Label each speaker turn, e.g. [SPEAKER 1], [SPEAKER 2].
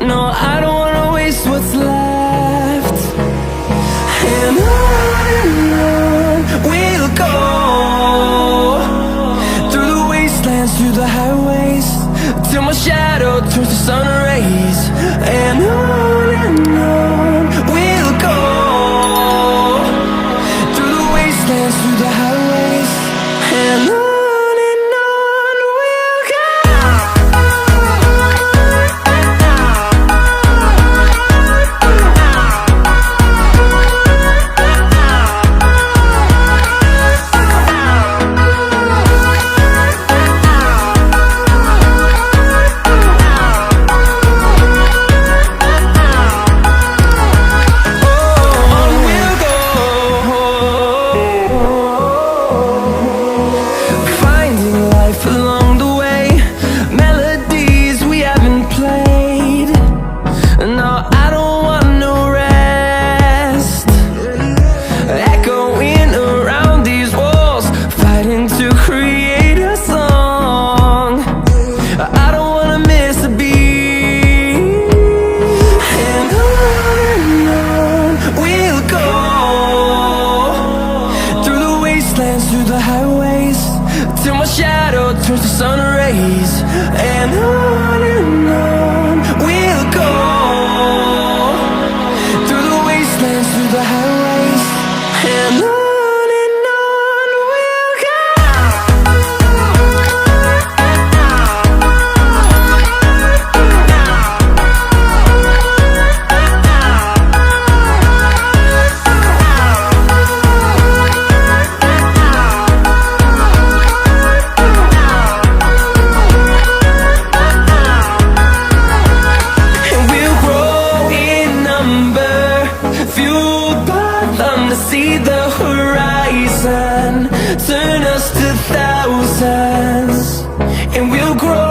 [SPEAKER 1] No, I don't wanna waste what's left. And on we'll go, through the wastelands, through the highways, till my shadow turns to sun rays. And on we'll go, through the wastelands, through the highways, and on we'll go. Along the way, melodies we haven't played. No, I don't want no rest. Echoing around these walls, fighting to create a song. I don't wanna miss a beat. And on we'll go, through the wastelands, through the highways, till my shadow turns to sun rays. And on we'll go, through the wastelands, through the highways, and on we'll go. Fueled by them to see the horizon, turn us to thousands, and we'll grow